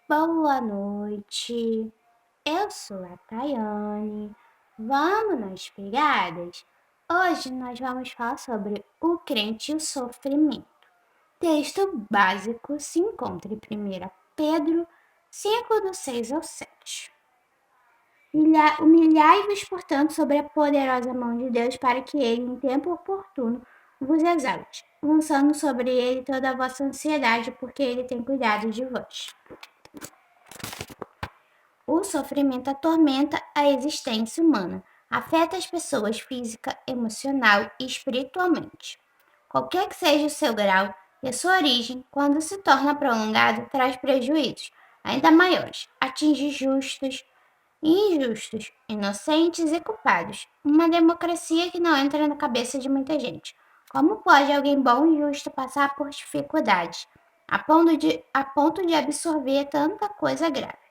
Boa noite, eu sou a Tayane. Vamos nas pegadas? Hoje nós vamos falar sobre o crente e o sofrimento. Texto básico se encontra em 1 Pedro 5, do 6 ao 7. Humilhai-vos, portanto, sobre a poderosa mão de Deus, para que ele, em tempo oportuno, vos exalte, lançando sobre ele toda a vossa ansiedade, porque ele tem cuidado de vós. O sofrimento atormenta a existência humana, afeta as pessoas física, emocional e espiritualmente. Qualquer que seja o seu grau e a sua origem, quando se torna prolongado, traz prejuízos ainda maiores, atinge justos e injustos, inocentes e culpados. Uma democracia que não entra na cabeça de muita gente. Como pode alguém bom e justo passar por dificuldades, a ponto de absorver tanta coisa grave?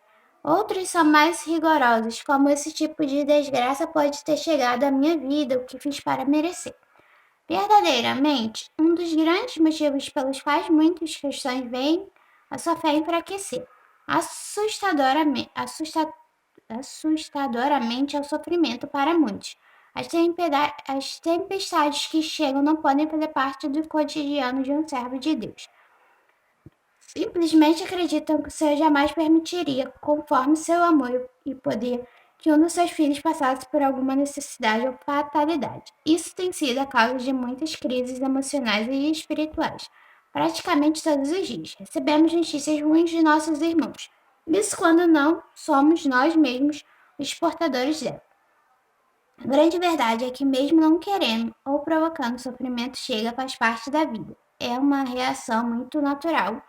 Outros são mais rigorosos, como esse tipo de desgraça pode ter chegado à minha vida, o que fiz para merecer. Verdadeiramente, um dos grandes motivos pelos quais muitos cristãos veem a sua fé enfraquecer, assustadoramente ao sofrimento para muitos. As tempestades que chegam não podem fazer parte do cotidiano de um servo de Deus. Simplesmente acreditam que o Senhor jamais permitiria, conforme seu amor e poder, que um dos seus filhos passasse por alguma necessidade ou fatalidade. Isso tem sido a causa de muitas crises emocionais e espirituais. Praticamente todos os dias recebemos notícias ruins de nossos irmãos. Isso quando não somos nós mesmos os portadores dela. A grande verdade é que mesmo não querendo ou provocando sofrimento chega, faz parte da vida. É uma reação muito natural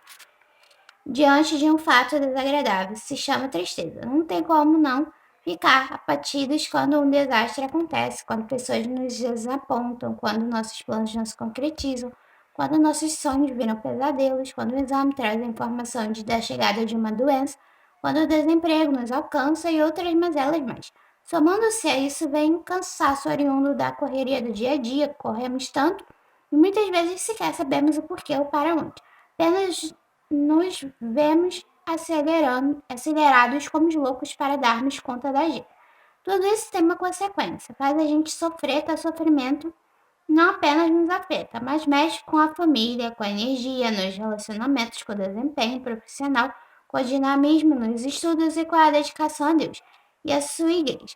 diante de um fato desagradável, se chama tristeza. Não tem como não ficar abatidos quando um desastre acontece, quando pessoas nos desapontam, quando nossos planos não se concretizam, quando nossos sonhos viram pesadelos, quando o exame traz a informação da chegada de uma doença, quando o desemprego nos alcança e outras mazelas mais. Somando-se a isso, vem o cansaço oriundo da correria do dia a dia, corremos tanto e muitas vezes sequer sabemos o porquê ou para onde. Apenas nos vemos acelerados como os loucos para darmos conta da gente. Tudo isso tem uma consequência, faz a gente sofrer, que o sofrimento não apenas nos afeta, mas mexe com a família, com a energia, nos relacionamentos, com o desempenho profissional, com o dinamismo nos estudos e com a dedicação a Deus e a sua igreja.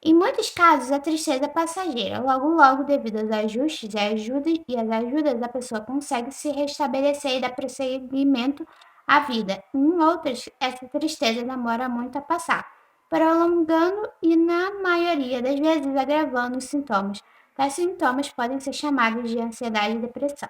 Em muitos casos, a tristeza é passageira. Logo, devido aos ajustes e às ajudas, a pessoa consegue se restabelecer e dar prosseguimento à vida. Em outras, essa tristeza demora muito a passar, prolongando e, na maioria das vezes, agravando os sintomas. Tais sintomas podem ser chamados de ansiedade e depressão.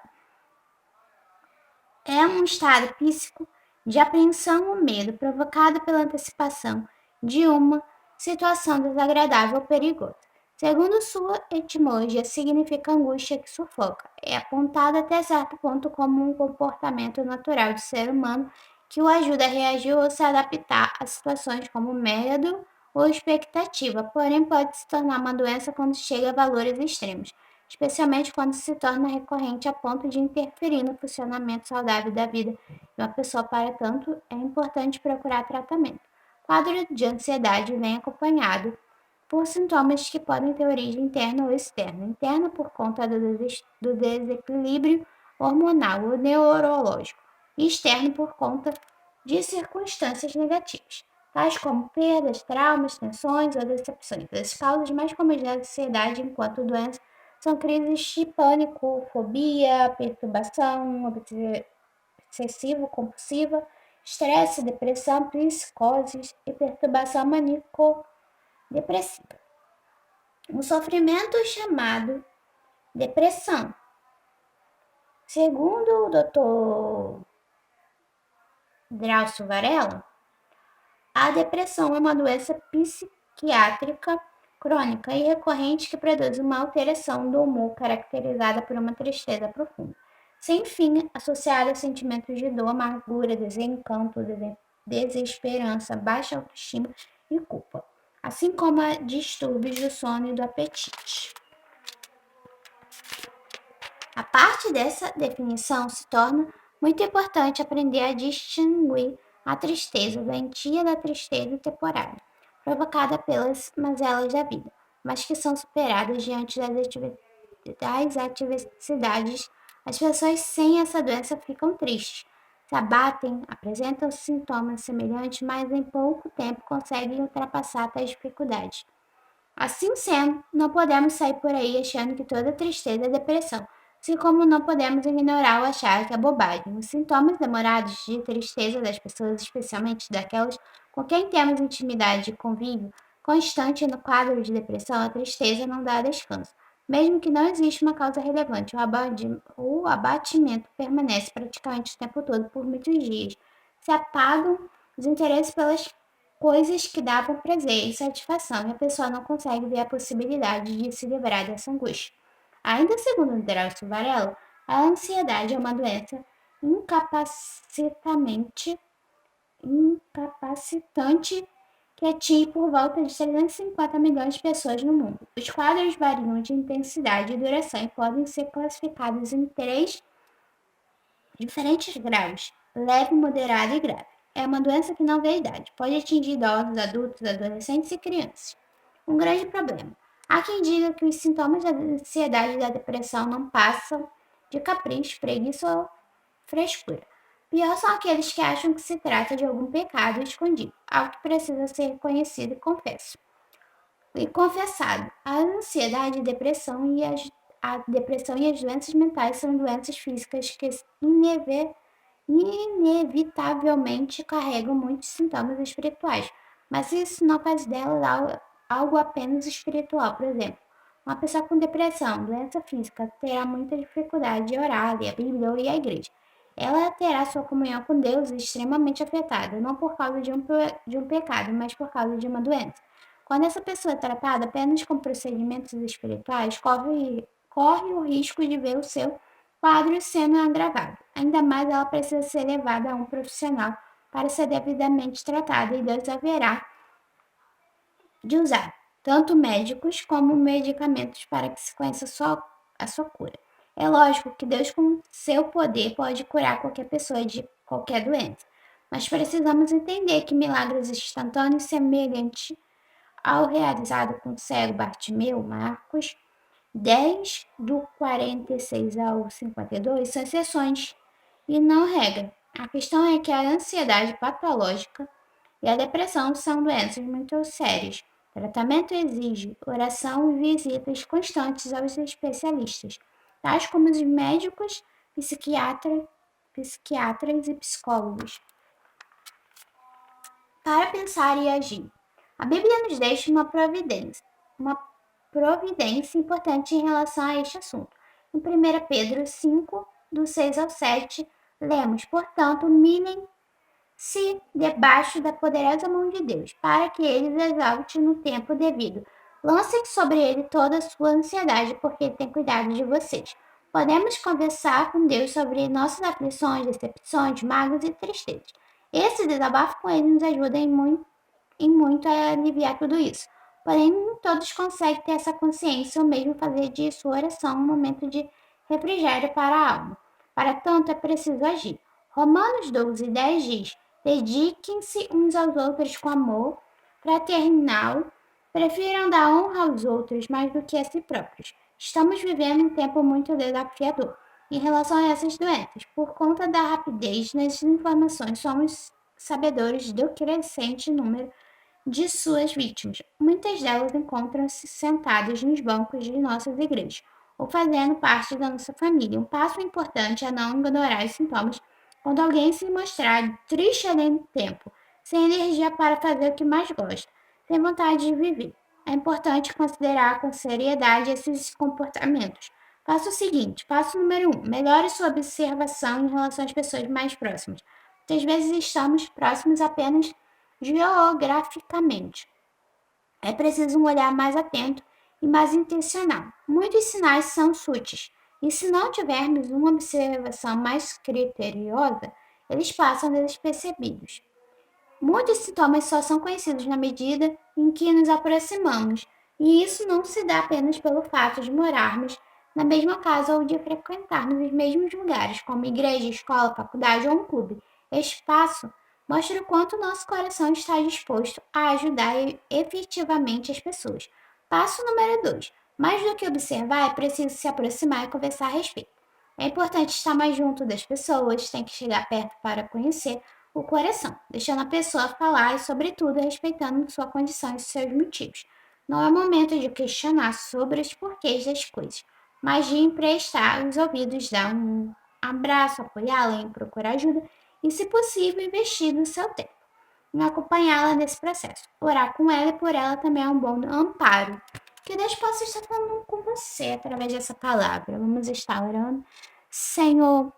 É um estado psíquico de apreensão ou medo provocado pela antecipação de uma situação desagradável ou perigosa. Segundo sua etimologia, significa angústia que sufoca. É apontado até certo ponto como um comportamento natural do ser humano que o ajuda a reagir ou se adaptar a situações como medo ou expectativa, porém pode se tornar uma doença quando chega a valores extremos, especialmente quando se torna recorrente a ponto de interferir no funcionamento saudável da vida de uma pessoa. Para tanto, é importante procurar tratamento. O quadro de ansiedade vem acompanhado por sintomas que podem ter origem interna ou externa. Interna por conta do desequilíbrio hormonal ou neurológico, e externo por conta de circunstâncias negativas, tais como perdas, traumas, tensões ou decepções. As causas mais comuns da ansiedade enquanto doença são crises de pânico, fobia, perturbação obsessivo-compulsiva, estresse, depressão, psicoses e perturbação maníaco-depressiva. Um sofrimento chamado depressão. Segundo o Dr. Drauzio Varela, a depressão é uma doença psiquiátrica crônica e recorrente que produz uma alteração do humor caracterizada por uma tristeza profunda, sem fim, associada a sentimentos de dor, amargura, desencanto, desesperança, baixa autoestima e culpa, assim como a distúrbios do sono e do apetite. A parte dessa definição se torna muito importante aprender a distinguir A tristeza, doentia da tristeza temporária, provocada pelas mazelas da vida, mas que são superadas diante das adversidades. As pessoas sem essa doença ficam tristes, se abatem, apresentam sintomas semelhantes, mas em pouco tempo conseguem ultrapassar tais dificuldades. Assim sendo, não podemos sair por aí achando que toda tristeza é depressão, assim como não podemos ignorar ou achar que é bobagem. Os sintomas demorados de tristeza das pessoas, especialmente daquelas com quem temos intimidade e convívio constante no quadro de depressão, a tristeza não dá descanso. Mesmo que não exista uma causa relevante, o abatimento permanece praticamente o tempo todo por muitos dias. Se apagam os interesses pelas coisas que davam prazer e satisfação, e a pessoa não consegue ver a possibilidade de se livrar dessa angústia. Ainda segundo Drauzio Varela, a ansiedade é uma doença incapacitante que atinge por volta de 350 milhões de pessoas no mundo. Os quadros variam de intensidade e duração e podem ser classificados em três diferentes graus: leve, moderado e grave. É uma doença que não vê idade. Pode atingir idosos, adultos, adolescentes e crianças. Um grande problema. Há quem diga que os sintomas da ansiedade e da depressão não passam de capricho, preguiça ou frescura. Pior são aqueles que acham que se trata de algum pecado escondido, algo que precisa ser reconhecido e confessado. A ansiedade e a depressão e as doenças mentais são doenças físicas que inevitavelmente carregam muitos sintomas espirituais, mas isso não faz dela algo apenas espiritual. Por exemplo, uma pessoa com depressão, doença física, terá muita dificuldade de orar, ler a Bíblia ou ir à igreja. Ela terá sua comunhão com Deus extremamente afetada, não por causa de um pecado, mas por causa de uma doença. Quando essa pessoa é tratada apenas com procedimentos espirituais, corre o risco de ver o seu quadro sendo agravado. Ainda mais ela precisa ser levada a um profissional para ser devidamente tratada e Deus haverá de usar tanto médicos como medicamentos para que se conheça a sua cura. É lógico que Deus, com seu poder, pode curar qualquer pessoa de qualquer doença, mas precisamos entender que milagres instantâneos semelhantes ao realizado com o cego Bartimeu, Marcos 10, do 46 ao 52, são exceções e não regra. A questão é que a ansiedade patológica e a depressão são doenças muito sérias. O tratamento exige oração e visitas constantes aos especialistas, tais como os médicos, psiquiatras e psicólogos, para pensar e agir. A Bíblia nos deixa uma providência importante em relação a este assunto. Em 1 Pedro 5, do 6 ao 7, lemos: portanto, humilhem-se debaixo da poderosa mão de Deus, para que ele os exalte no tempo devido. Lancem sobre ele toda a sua ansiedade, porque ele tem cuidado de vocês. Podemos conversar com Deus sobre nossas aflições, decepções, mágoas e tristezas. Esse desabafo com ele nos ajuda em muito a aliviar tudo isso. Porém, nem todos conseguem ter essa consciência ou mesmo fazer de sua oração um momento de refrigério para a alma. Para tanto, é preciso agir. Romanos 12, 10 diz: dediquem-se uns aos outros com amor fraternal, prefiram dar honra aos outros mais do que a si próprios. Estamos vivendo um tempo muito desafiador em relação a essas doenças. Por conta da rapidez nas informações, somos sabedores do crescente número de suas vítimas. Muitas delas encontram-se sentadas nos bancos de nossas igrejas ou fazendo parte da nossa família. Um passo importante é não ignorar os sintomas quando alguém se mostrar triste além do tempo, sem energia para fazer o que mais gosta, sem vontade de viver. É importante considerar com seriedade esses comportamentos. Faça o seguinte: passo número 1. Melhore sua observação em relação às pessoas mais próximas. Muitas vezes estamos próximos apenas geograficamente. É preciso um olhar mais atento e mais intencional. Muitos sinais são sutis, e se não tivermos uma observação mais criteriosa, eles passam despercebidos. Muitos sintomas só são conhecidos na medida em que nos aproximamos, e isso não se dá apenas pelo fato de morarmos na mesma casa ou de frequentarmos os mesmos lugares, como igreja, escola, faculdade ou um clube. Este passo mostra o quanto nosso coração está disposto a ajudar efetivamente as pessoas. Passo número 2. Mais do que observar, é preciso se aproximar e conversar a respeito. É importante estar mais junto das pessoas, tem que chegar perto para conhecer o coração, deixando a pessoa falar e, sobretudo, respeitando sua condição e seus motivos. Não é momento de questionar sobre os porquês das coisas, mas de emprestar os ouvidos, dar um abraço, apoiá-la em procurar ajuda e, se possível, investir no seu tempo em acompanhá-la nesse processo. Orar com ela e por ela também é um bom amparo. Que Deus possa estar falando com você através dessa palavra. Vamos estar orando. Senhor,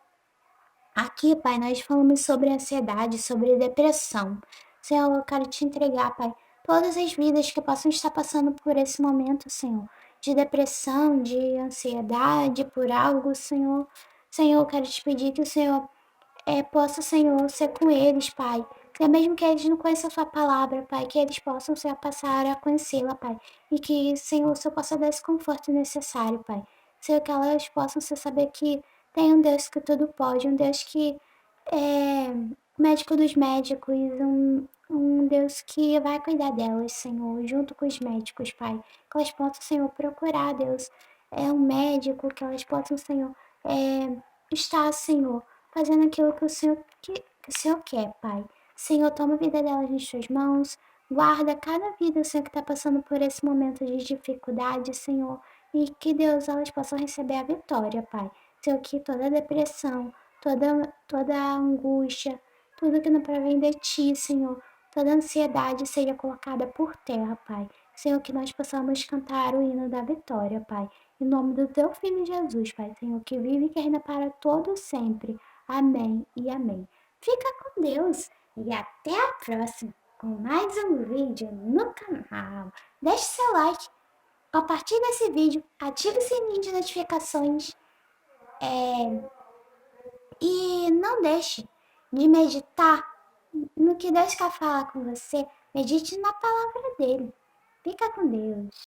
aqui, Pai, nós falamos sobre ansiedade, sobre depressão. Senhor, eu quero te entregar, Pai, todas as vidas que possam estar passando por esse momento, Senhor, de depressão, de ansiedade por algo, Senhor. Senhor, eu quero te pedir que o Senhor possa, Senhor, ser com eles, Pai. Até mesmo que eles não conheçam a sua palavra, Pai, que eles possam se passar a conhecê-la, Pai. E que, Senhor, o Senhor possa dar esse conforto necessário, Pai. Senhor, que elas possam saber que tem um Deus que tudo pode, um Deus que é médico dos médicos, um Deus que vai cuidar delas, Senhor, junto com os médicos, Pai. Que elas possam, Senhor, procurar, Deus, um médico, que elas possam, Senhor, estar, Senhor, fazendo aquilo que o Senhor quer, Pai. Senhor, toma a vida delas em suas mãos, guarda cada vida, Senhor, que está passando por esse momento de dificuldade, Senhor, e que, Deus, elas possam receber a vitória, Pai. Senhor, que toda depressão, toda angústia, tudo que não provém de Ti, Senhor, toda ansiedade seja colocada por terra, Pai. Senhor, que nós possamos cantar o hino da vitória, Pai. Em nome do Teu Filho Jesus, Pai, Senhor, que vive e que reina para todo sempre. Amém e amém. Fica com Deus e até a próxima com mais um vídeo no canal. Deixe seu like, compartilhe esse vídeo, ative o sininho de notificações e não deixe de meditar no que Deus quer falar com você. Medite na palavra dele. Fica com Deus.